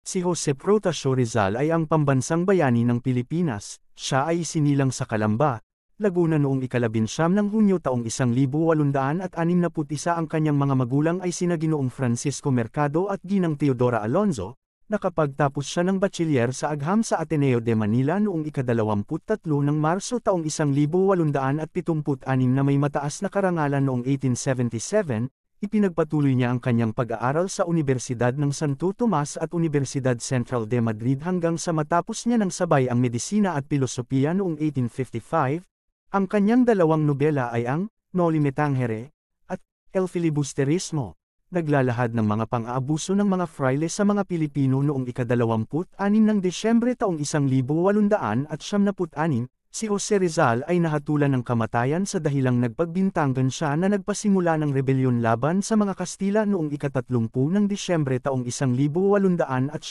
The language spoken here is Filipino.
Si Jose Protasio Rizal ay ang pambansang bayani ng Pilipinas. Siya ay isinilang sa Calamba, Laguna noong ika-19 ng Hunyo taong 1861. Ang kanyang mga magulang ay sina Ginoong Francisco Mercado at Ginang Teodora Alonzo. Nakapagtapos siya ng bachelier sa Agham sa Ateneo de Manila noong ika-23 ng Marso taong 1876 na may mataas na karangalan noong 1877. Ipinagpatuloy niya ang kanyang pag-aaral sa Universidad ng Santo Tomas at Universidad Central de Madrid hanggang sa matapos niya ng sabay ang medisina at pilosopiya noong 1855. Ang kanyang dalawang nobela ay ang Noli Me Tangere at El Filibusterismo. Naglalahad ng mga pang-aabuso ng mga fraile sa mga Pilipino noong ika-26 ng Desyembre taong 1876. Si Jose Rizal ay nahatulan ng kamatayan sa dahilang nagpagbintangan siya na nagpasimula ng rebelyon laban sa mga Kastila noong ika-30 ng Disyembre taong 1800.